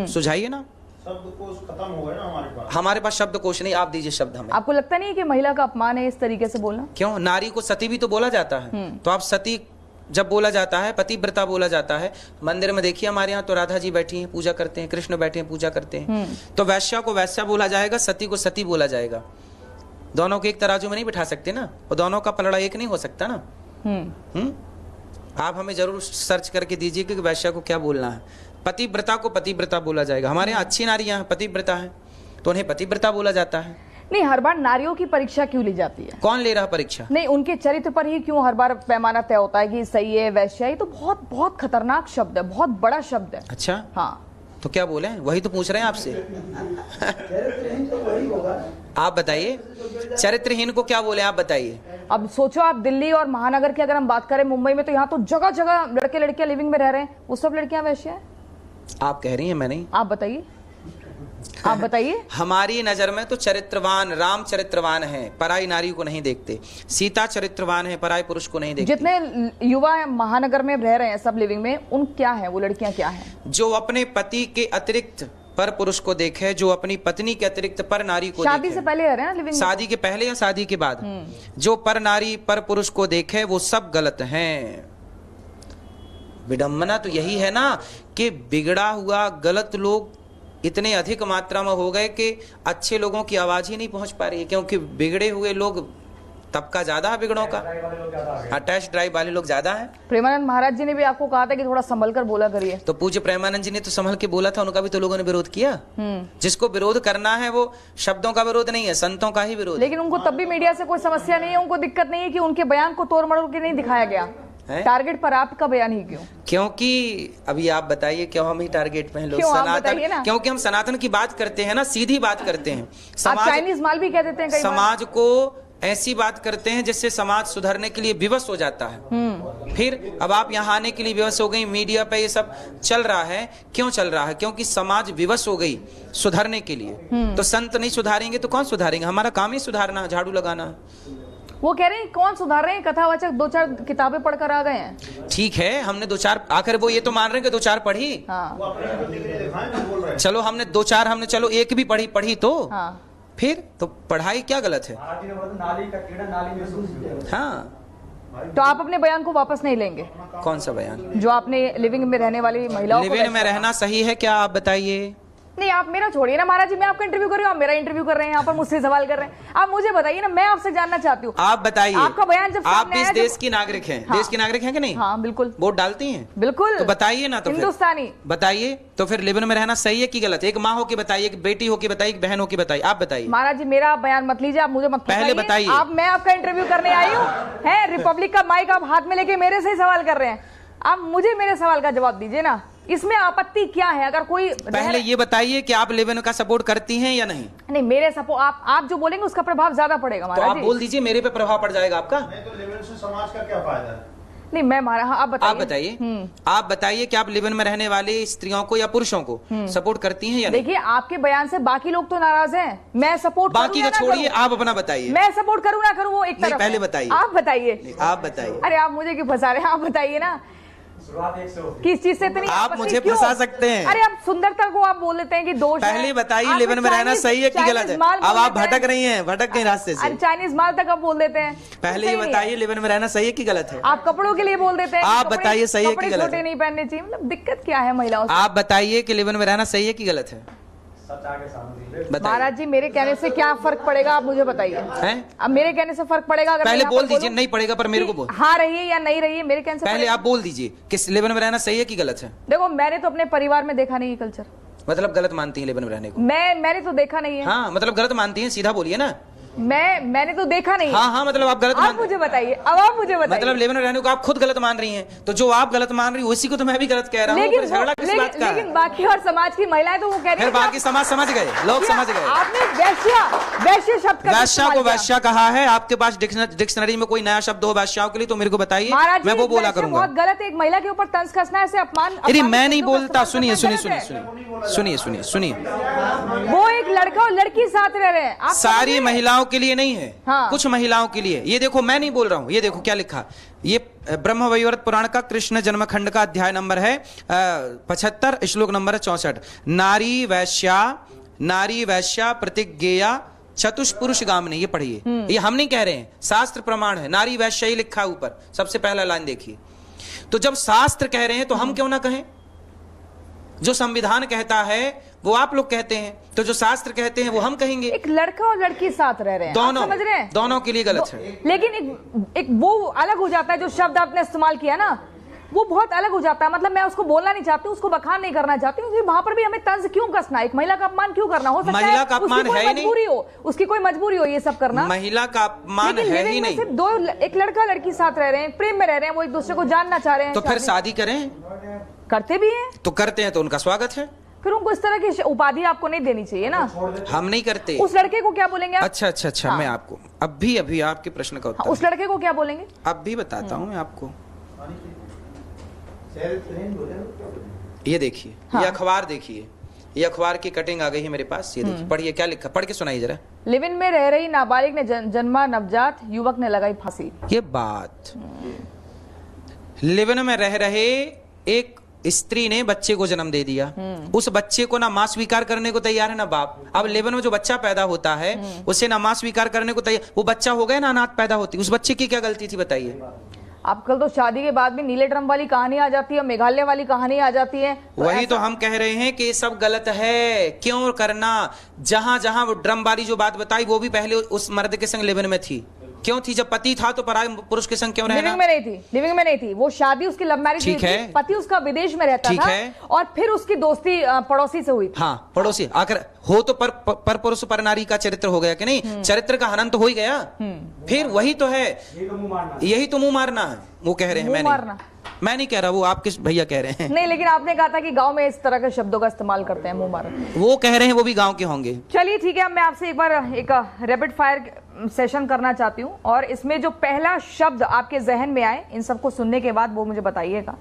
सुझाइए ना। शब्दकोश खत्म हो गया ना हमारे पास शब्दकोश नहीं, आप दीजिए शब्द हमें। आपको लगता नहीं कि महिला का अपमान है इस तरीके से बोलना? क्यों? नारी को सती भी तो बोला जाता है, तो आप सती जब बोला जाता है, पतिव्रता बोला जाता है। मंदिर में देखिए हमारे यहाँ तो राधा जी बैठी हैं, पूजा करते हैं, कृष्ण बैठे हैं, पूजा करते हैं। तो वैश्या को वैश्या बोला जाएगा, सती को सती बोला जाएगा। दोनों को एक तराजू में नहीं बिठा सकते ना, और दोनों का पलड़ा एक नहीं हो सकता ना। आप हमें जरूर सर्च करके दीजिए कि वैश्या को क्या बोलना है। पतिव्रता को पतिव्रता बोला जाएगा। हमारे यहाँ अच्छी नारियां पतिव्रता है तो उन्हें पतिव्रता बोला जाता है। नहीं, हर बार नारियों की परीक्षा क्यों ली जाती है? कौन ले रहा परीक्षा? नहीं, उनके चरित्र पर ही क्यों हर बार पैमाना तय होता है कि सही है वैश्या? ये तो बहुत बहुत खतरनाक शब्द है, बहुत बड़ा शब्द है। अच्छा, हाँ, तो क्या बोले? वही तो पूछ रहे हैं आपसे। आप बताइए चरित्रहीन को क्या बोले, आप बताइए। अब सोचो आप दिल्ली और महानगर की अगर हम बात करें, मुंबई में तो यहाँ तो जगह जगह लड़के लड़कियां लिविंग में रह रहे हैं, वो सब लड़कियां वैश्या है? आप कह रही हैं, मैं नहीं। आप बताइए, आप बताइए। हमारी नजर में तो चरित्रवान राम चरित्रवान है, पराई नारी को नहीं देखते। सीता चरित्रवान है, पराई पुरुष को नहीं देखते। जितने युवा महानगर में रह रहे हैं सब लिविंग में, उन क्या है वो लड़कियां क्या है? जो अपने पति के अतिरिक्त पर पुरुष को देखे, जो अपनी पत्नी के अतिरिक्त पर नारी को शादी देखे। से पहले रह रहे हैं लिविंग में? शादी के पहले या शादी के बाद जो पर नारी पर पुरुष को देखे वो सब गलत हैं। विडंबना तो यही है ना कि बिगड़ा हुआ गलत लोग इतने अधिक मात्रा में हो गए कि अच्छे लोगों की आवाज ही नहीं पहुंच पा रही है, क्योंकि बिगड़े हुए लोग तबका ज्यादा है, बिगड़ों का। टेस्ट ड्राइव वाले लोग ज्यादा हैं। प्रेमानंद महाराज जी ने भी आपको कहा था कि थोड़ा संभल कर बोला करिए। तो पूज्य प्रेमानंद जी ने तो संभल के बोला था, उनका भी तो लोगों ने विरोध किया। जिसको विरोध करना है वो शब्दों का विरोध नहीं है, संतों का ही विरोध। लेकिन उनको तब भी मीडिया से कोई समस्या नहीं है, उनको दिक्कत नहीं है कि उनके बयान को तोड़ मरोड़ के नहीं दिखाया गया। टारगेट पर आपका बयान ही क्यों? क्योंकि अभी आप बताइए क्यों हम ही टारगेट पे हैं लोग? क्यों आप सनातन, बताइए ना। क्योंकि हम सनातन की बात करते हैं ना, सीधी बात करते हैं। आप चाइनीज माल भी कह देते हैं कई बार। समाज को ऐसी बात करते हैं जिससे समाज सुधरने के लिए विवश हो जाता है। फिर अब आप यहाँ आने के लिए विवश हो गई, मीडिया पे ये सब चल रहा है। क्यों चल रहा है? क्योंकि समाज विवश हो गई सुधरने के लिए। तो संत नहीं सुधारेंगे तो कौन सुधारेंगे? हमारा काम ही सुधारना, झाड़ू लगाना है। वो कह रहे हैं कौन सुधार रहे हैं? कथावाचक 2-4 किताबें पढ़कर आ गए हैं। ठीक है, हमने 2-4 आखिर वो ये तो मान रहे हैं कि 2-4 पढ़ी। हाँ। चलो हमने 2-4 हमने चलो एक भी पढ़ी तो हाँ। फिर तो पढ़ाई क्या गलत है? नाली का कीड़ा नाली में। हाँ, तो आप अपने बयान को वापस नहीं लेंगे? कौन सा बयान? जो आपने लिविंग में रहने वाली महिलाओं को लिविंग में रहना सही है क्या, आप बताइए। नहीं, आप मेरा छोड़िए ना महाराज जी, मैं आपका इंटरव्यू कर रही हूँ, आप मेरा इंटरव्यू कर रहे हैं, यहाँ पर मुझसे सवाल कर रहे हैं। आप मुझे बताइए ना, मैं आपसे जानना चाहती हूँ। आप बताइए, आपका बयान जब आप भी इस आया देश की नागरिक हैं। हाँ। देश की नागरिक हैं कि नहीं? हाँ बिल्कुल। वोट डालती हैं? बिल्कुल। तो बताइए ना, तो हिंदुस्तानी बताइए। तो फिर लिविंग में रहना सही है कि गलत है? एक माँ हो के बताइए, एक बेटी हो के बताइए, एक बहन हो के बताइए, आप बताइए। महाराज जी मेरा बयान मत लीजिए, आप मुझे मत पहले बताइए। आप, मैं आपका इंटरव्यू करने आई हूँ, है रिपब्लिक का माइक आप हाथ में लेके मेरे से ही सवाल कर रहे हैं। आप मुझे मेरे सवाल का जवाब दीजिए ना, इसमें आपत्ति क्या है? अगर कोई पहले ये बताइए कि आप लिविंग का सपोर्ट करती हैं या नहीं? नहीं, मेरे सपोर्ट आप जो बोलेंगे उसका प्रभाव ज्यादा पड़ेगा तो आप बोल दीजिए, मेरे पे प्रभाव पड़ जाएगा आपका। नहीं तो लिविंग से समाज का क्या फायदा है? नहीं, मैं मारा। हाँ, आप बताइए। आप बताइए कि आप लिविंग में रहने वाली स्त्रियों को या पुरुषों को सपोर्ट करती हैं या नहीं? देखिए, आपके बयान से बाकी लोग तो नाराज हैं, मैं सपोर्ट बाकी का छोड़िए, आप अपना बताइए। मैं सपोर्ट करूँ ना करूँ वो एक तरफ। पहले बताइए। आप बताइए। आप बताइए। अरे आप मुझे क्यों फंसा रहे हैं? आप बताइए ना, किस चीज से इतनी आप मुझे फंसा सकते हैं। अरे आप सुंदरता को आप बोल देते हैं कि दोष है। पहले बताइए लिविंग में रहना सही है कि गलत है? अब आप भटक रही हैं, भटक गई रास्ते से। चाइनीज माल तक आप बोल देते हैं। पहले ये बताइए लिविंग में रहना सही है कि गलत है? आप कपड़ों के लिए बोल देते हैं। आप बताइए सही है कि गलत है? छोटे नहीं पहनने चाहिए, मतलब दिक्कत क्या है महिलाओं से? आप बताइए कि लिविंग में रहना सही है कि गलत है? सच आगे सामने बताइए। महाराज जी मेरे कहने से क्या फर्क पड़ेगा आप मुझे बताइए। हैं? अब मेरे कहने से फर्क पड़ेगा अगर पहले मैं बोल यहाँ पर दीजिए, बोलूं नहीं पड़ेगा, पर मेरे को बोल। हाँ रही है या नहीं रही है मेरे कहने से पहले पड़ेगा। आप बोल दीजिए कि लिव इन में रहना सही है कि गलत है। देखो मैंने तो अपने परिवार में देखा नहीं ये कल्चर। मतलब गलत मानती है लिव इन में रहने को? मैंने तो देखा नहीं है। हाँ मतलब गलत मानती है, सीधा बोलिए ना। मैंने तो देखा नहीं है। हाँ हाँ मतलब आप गलत आप मानती मुझे बताइए, अब आप मुझे बताइए। मतलब लिव इन में रहने को आप खुद गलत मान रही हैं, तो जो आप गलत मान रही है उसी को तो मैं भी गलत कह रहा हूँ। लेकिन फिर झगड़ा किस बात का है? लेकिन बाकी और समाज की महिलाएं तो वो कह रही फिर हैं कि बाकी समाज समझ गए, लोग समझ गए। आपने वैश्य शब्द का वैश्या इस्तेमाल को किया। वैश्या कहा है। आपके पास डिक्शनरी में कोई नया शब्द हो वैश्याओं के लिए तो मेरे को बताइए, महाराज मैं जी, वो बोला वैश्य करूंगा। बहुत गलत है, एक महिला के ऊपर तंज कसना ऐसे अपमान। अरे मैं नहीं शब्दों का बोलता, इस्तेमाल सुनिए करना सुनिए गलत सुनिए है। सुनिए सुनिए सुनिए सुनिए। वो एक लड़का और लड़की साथ रह रहे हैं। आप समझ सारी रहे हैं? महिलाओं के लिए नहीं है, हाँ। कुछ महिलाओं के लिए। ये देखो मैं नहीं बोल रहा हूं, ये देखो क्या लिखा। ये ब्रह्म वैवर्त पुराण का कृष्ण जन्म खंड का अध्याय नंबर है 75, श्लोक नंबर है 64। नारी वैश्या प्रतिज्ञेया चतुष्पुरुष गामिनी। ये पढ़िए, ये हम नहीं कह रहे हैं, शास्त्र प्रमाण है। नारी वैश्या ही लिखा है ऊपर, सबसे पहला लाइन देखिए। तो जब शास्त्र कह रहे हैं तो हम क्यों ना कहें? जो संविधान कहता है वो आप लोग कहते हैं, तो जो शास्त्र कहते हैं वो हम कहेंगे। एक लड़का और लड़की साथ रह रहे हैं, दोनों आप समझ रहे हैं? दोनों के लिए गलत है। लेकिन एक वो अलग हो जाता है, जो शब्द आपने इस्तेमाल किया ना वो बहुत अलग हो जाता है। मतलब मैं उसको बोलना नहीं चाहती, उसको बखान नहीं करना चाहती हूँ। वहां पर भी हमें तंज क्यों कसना, एक महिला का अपमान क्यों करना? हो सकता महिला का अपमान उसकी कोई है ही नहीं। मजबूरी हो, उसकी कोई मजबूरी हो ये सब करना। महिला का अपमान लेकिन है living ही में नहीं। सिर्फ दो, एक लड़का लड़की साथ रह रहे हैं, प्रेम में रह रहे हैं, वो एक दूसरे को जानना चाह रहे हैं, तो फिर शादी करें, करते भी हैं, तो करते हैं तो उनका स्वागत है। फिर उनको इस तरह की उपाधि आपको नहीं देनी चाहिए ना। हम नहीं करते। उस लड़के को क्या बोलेंगे आप? अच्छा अच्छा अच्छा, हाँ। मैं आपको अभी आपके प्रश्न का हाँ, उत्तर उस लड़के को क्या बोलेंगे? अब भी बताता हूं मैं आपको। ये देखिए, हाँ। ये अखबार देखिए, ये अखबार की कटिंग आ गई है मेरे पास। ये देखिए, पढ़िए क्या लिखा, पढ़ के सुनाइए जरा। लिव इन में रह रही नाबालिग ने जन्मा नवजात युवक ने लगाई फांसी। ये बात, लिव इन में रह रहे एक स्त्री ने बच्चे को जन्म दे दिया। उस बच्चे को ना मां स्वीकार करने को तैयार है ना बाप। अब लिव इन में जो बच्चा पैदा होता है उसे ना मां स्वीकार करने को तैयार, वो बच्चा हो गया ना अनाथ पैदा होती, उस बच्चे की क्या गलती थी बताइए? आजकल तो शादी के बाद भी नीले ड्रम वाली कहानी आ जाती है, मेघालय वाली कहानी आ जाती है। वही तो हम कह रहे हैं कि ये सब गलत है। क्यों करना? जहां जहां वो ड्रम वाली जो बात बताई वो भी पहले उस मर्द के संग लिव इन में थी। क्यों थी? जब पति था तो पराये पुरुष के संग क्यों रहना? लिविंग में नहीं थी, लिविंग में नहीं थी। वो शादी उसकी लव मैरिज ठीक हुई है। थी, पति उसका विदेश में रहता ठीक था है। और फिर उसकी दोस्ती पड़ोसी से हुई थी। हाँ पड़ोसी आकर हो तो पर पुरुष पर नारी का चरित्र हो गया कि नहीं? चरित्र का हनन तो हो ही गया। फिर वही तो है, यही तो मुंह मारना है। वो कह रहे हैं, मैं नहीं कह रहा, वो आप किस भैया कह रहे हैं। नहीं, लेकिन आपने कहा था कि गांव में इस तरह के शब्दों का इस्तेमाल करते हैं, मुंह मारो। वो कह रहे हैं वो भी गांव के होंगे। चलिए ठीक है, अब मैं आपसे एक बार एक रैपिड फायर सेशन करना चाहती हूँ और इसमें जो पहला शब्द आपके जहन में आए इन सबको सुनने के बाद वो मुझे बताइएगा।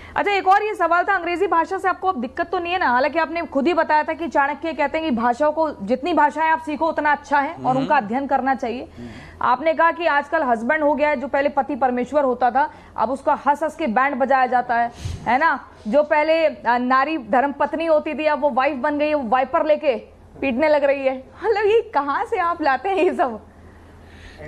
अच्छा, एक और ये सवाल था, अंग्रेजी भाषा से आपको अब दिक्कत तो नहीं है ना? हालांकि आपने खुद ही बताया था कि चाणक्य कहते हैं कि भाषाओं को, जितनी भाषाएं आप सीखो उतना अच्छा है और उनका अध्ययन करना चाहिए। आपने कहा कि आजकल हस्बैंड हो गया है, जो पहले पति परमेश्वर होता था अब उसका हंस हंस के बैंड बजाया जाता है ना? जो पहले नारी धर्म पत्नी होती थी अब वो वाइफ बन गई है, वो वाइपर लेके पीटने लग रही है। मतलब ये कहाँ से आप लाते हैं ये सब?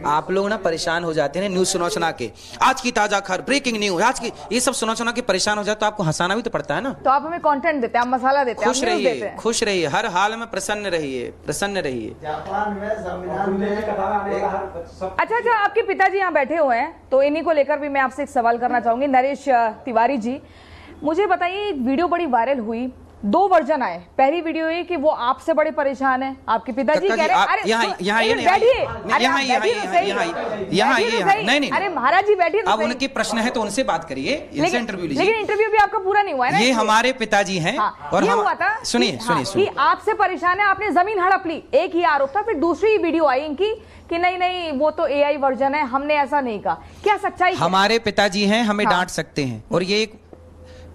आप लोग ना परेशान हो जाते हैं न्यूज सुना के। आज की ताजा खबर, ब्रेकिंग न्यूज, आज की, ये सब सुना के परेशान हो जाते तो आपको हंसाना भी तो पड़ता है ना। तो आप हमें कंटेंट देते हैं, आप मसाला देते हैं, खुश रहिए, खुश रहिए, हर हाल में प्रसन्न रहिए, प्रसन्न रहिए। जापान में संविधान में अच्छा, आपके पिताजी यहाँ बैठे हुए हैं तो इन्हीं को लेकर भी मैं आपसे एक सवाल करना चाहूंगी। नरेश तिवारी जी, मुझे बताइए, एक वीडियो बड़ी वायरल हुई, 2 वर्जन आए। पहली वीडियो ये कि वो आपसे बड़े परेशान है, आपके पिताजी कह रहे हैं अरे अरे महाराज जी बैठिए। अब उनके प्रश्न है तो उनसे बात करिए, इनसे इंटरव्यू लीजिए। लेकिन इंटरव्यू भी आपका पूरा नहीं हुआ है ना? ये हमारे पिताजी हैं। और ये हुआ था, सुनिए कि आपसे परेशान है, आपने जमीन हड़प ली, एक ही आरोप था। फिर दूसरी वीडियो आई इनकी कि नहीं वो तो AI वर्जन है, हमने ऐसा नहीं कहा। क्या सच्चाई? हमारे पिताजी हैं, हमें डांट सकते हैं। और ये एक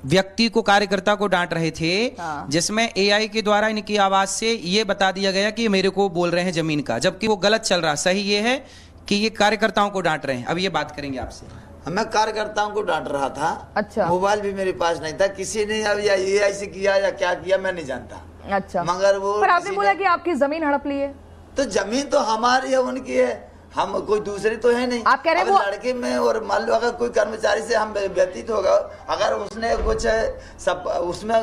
व्यक्ति को, कार्यकर्ता को डांट रहे थे, जिसमें AI के द्वारा इनकी आवाज से ये बता दिया गया कि मेरे को बोल रहे हैं जमीन का, जबकि वो गलत चल रहा। सही ये है कि ये कार्यकर्ताओं को डांट रहे हैं। अब ये बात करेंगे आपसे। मैं कार्यकर्ताओं को डांट रहा था। अच्छा। मोबाइल भी मेरे पास नहीं था, किसी ने अब या AI से किया या क्या किया मैं नहीं जानता। अच्छा, मगर वो पर आपने बोला कि आपकी जमीन हड़प ली है। तो जमीन तो हमारी है, उनकी है। हम कोई दूसरे तो है नहीं। आप कह रहे हैं अगर वो लड़के में और मान लो अगर कोई कर्मचारी से हम व्यतीत होगा, अगर उसने कुछ सब उसमें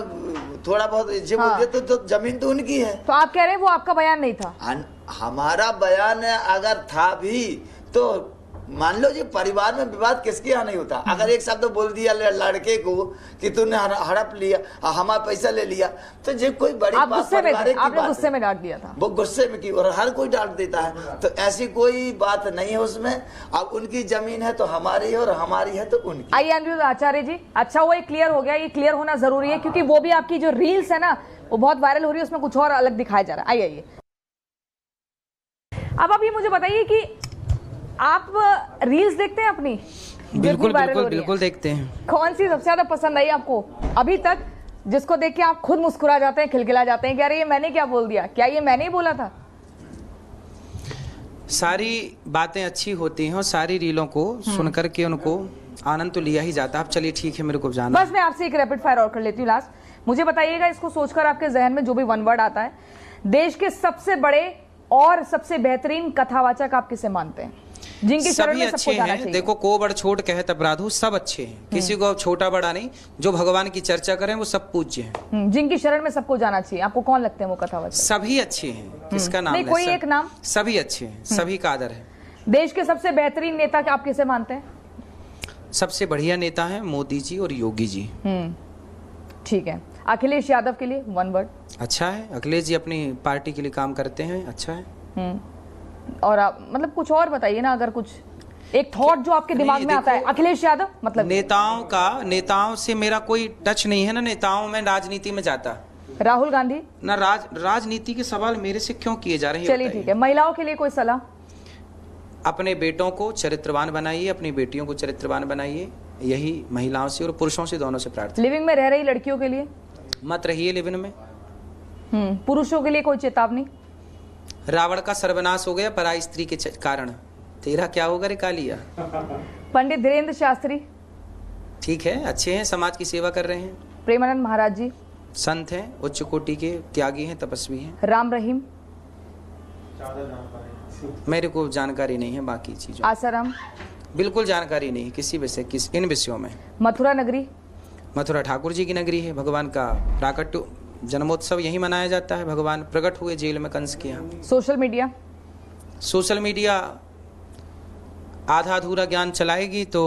थोड़ा बहुत ये बोल दिया तो जमीन तो उनकी है। तो आप कह रहे हैं वो आपका बयान नहीं था? हमारा बयान अगर था भी तो मान लो जी परिवार में विवाद किसके यहाँ नहीं होता। अगर एक शब्द बोल दिया लड़के को कि तूने हड़प लिया, हमारा पैसा ले लिया, तो ये कोई बड़ी आप बात गुस्से में थे, पारिवारिक की आपने बात गुस्से है। में डांट दिया था। वो गुस्से में की और हर कोई डांट देता है, तो ऐसी कोई बात नहीं है उसमें। अब उनकी जमीन है तो हमारी है और हमारी है तो उनकी। आइए अनिरुद्ध आचार्य जी, अच्छा वो एक क्लियर हो गया, ये क्लियर होना जरूरी है क्योंकि वो भी आपकी जो रील्स है ना वो बहुत वायरल हो रही है, उसमें कुछ और अलग दिखाया जा रहा है। आइए अब आप ये मुझे बताइए कि आप रील्स देखते हैं अपनी? बिल्कुल बिल्कुल बिल्कुल देखते हैं। कौन सी सबसे ज्यादा पसंद आई आपको अभी तक, जिसको देख के आप खुद मुस्कुरा जाते हैं, खिलखिला जाते हैं कि अरे ये मैंने क्या बोल दिया, क्या ये मैंने ही बोला था? सारी बातें अच्छी होती हैं और सारी रीलों को सुन करके उनको आनंद तो लिया ही जाता है। अब चलिए ठीक है, मेरे को जाना बस मैं आपसे एक रैपिड फायर और कर लेती हूँ लास्ट। मुझे बताइएगा, इसको सोचकर आपके जहन में जो भी वन वर्ड आता है, देश के सबसे बड़े और सबसे बेहतरीन कथावाचक आप किसे मानते हैं, जिनकी शरण सभी में अच्छे सबको जाना हैं। चाहिए? देखो को बड़ छोट कहत अपराधु, सब अच्छे हैं, किसी को छोटा बड़ा नहीं। जो भगवान की चर्चा करें वो सब पूज्य हैं। जिनकी शरण में सबको जाना चाहिए, आपको कौन लगते हैं वो कथावाचक? सभी अच्छे हैं। किसका नाम नहीं, लें? कोई एक नाम? सभी अच्छे हैं, सभी का आदर है। देश के सबसे बेहतरीन नेता आप किसे मानते हैं? सबसे बढ़िया नेता है मोदी जी और योगी जी। ठीक है। अखिलेश यादव के लिए वन वर्ड? अच्छा है, अखिलेश जी अपनी पार्टी के लिए काम करते हैं, अच्छा है। और आप मतलब कुछ और बताइए ना, अगर कुछ एक थॉट जो आपके दिमाग में आता है। अखिलेश यादव मतलब नेताओं से मेरा कोई टच नहीं है ना, नेताओं में राजनीति में जाता। राहुल गांधी ना राजनीति के सवाल मेरे से क्यों किए जा रहे हैं? चलिए ठीक है। महिलाओं के लिए कोई सलाह? अपने बेटों को चरित्रवान बनाइए, अपनी बेटियों को चरित्रवान बनाइए, यही महिलाओं से और पुरुषों से दोनों से प्रार्थना। लिविंग में रह रही लड़कियों के लिए? मत रहिए लिविंग में। पुरुषों के लिए कोई चेतावनी? रावण का सर्वनाश हो गया पराई स्त्री के कारण, तेरा क्या होगा रे कालिया। पंडित धीरेन्द्र शास्त्री ठीक है, अच्छे हैं, समाज की सेवा कर रहे हैं। प्रेमानंद महाराज जी संत हैं, उच्च कोटि के त्यागी हैं, तपस्वी हैं। राम रहीम मेरे को जानकारी नहीं है बाकी चीजों। आसाराम बिल्कुल जानकारी नहीं किसी विषय इन विषयों में। मथुरा नगरी? मथुरा ठाकुर जी की नगरी है, भगवान का प्राकट्य जन्मोत्सव यही मनाया जाता है। भगवान प्रकट हुए जेल में कंस के यहाँ। Social media? सोशल मीडिया आधा अधूरा ज्ञान चलाएगी तो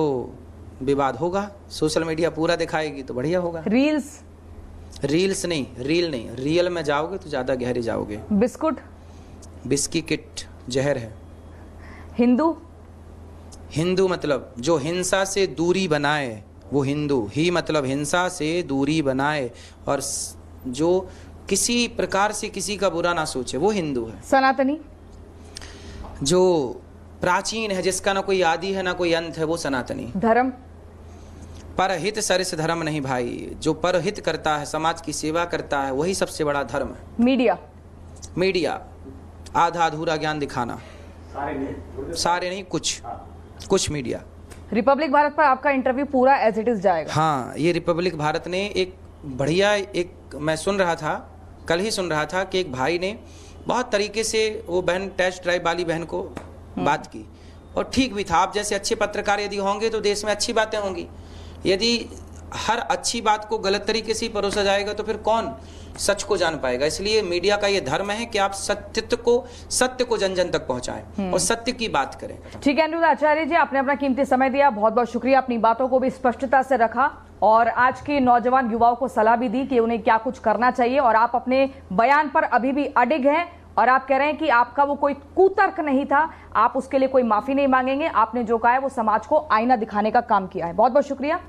विवाद होगा, सोशल मीडिया पूरा दिखाएगी तो बढ़िया होगा। रील्स नहीं, रियल में जाओगे तो ज्यादा गहरे जाओगे। बिस्कुट? बिस्की किट जहर है। हिंदू मतलब जो हिंसा से दूरी बनाए वो हिंदू ही, मतलब हिंसा से दूरी बनाए और जो किसी प्रकार से किसी का बुरा ना सोचे वो हिंदू है। सनातनी? जो प्राचीन है, जिसका ना कोई आदि है ना कोई अंत है, वो सनातनी। धर्म? परहित सरिस धर्म नहीं भाई, जो परहित करता है, समाज की सेवा करता है, वही सबसे बड़ा धर्म है। मीडिया आधा अधूरा ज्ञान दिखाना, सारे नहीं कुछ मीडिया। रिपब्लिक भारत पर आपका इंटरव्यू पूरा एज इट इज जाएगा? हाँ, ये रिपब्लिक भारत ने एक बढ़िया, मैं सुन रहा था, कल ही सुन रहा था कि एक भाई ने बहुत तरीके से वो बहन टेस्ट ड्राइव वाली बहन को बात की और ठीक भी था। आप जैसे अच्छे पत्रकार यदि होंगे तो देश में अच्छी बातें होंगी। यदि हर अच्छी बात को गलत तरीके से परोसा जाएगा तो फिर कौन सच को जान पाएगा। इसलिए मीडिया का ये धर्म है कि आप सत्य को जन जन तक पहुंचाएं और सत्य की बात करें। ठीक है अनिरुद्ध आचार्य जी, आपने अपना कीमती समय दिया, बहुत बहुत शुक्रिया। अपनी बातों को भी स्पष्टता से रखा और आज के नौजवान युवाओं को सलाह भी दी कि उन्हें क्या कुछ करना चाहिए। और आप अपने बयान पर अभी भी अडिग हैं और आप कह रहे हैं कि आपका वो कोई कुतर्क नहीं था, आप उसके लिए कोई माफी नहीं मांगेंगे। आपने जो कहा है वो समाज को आईना दिखाने का काम किया है। बहुत बहुत शुक्रिया।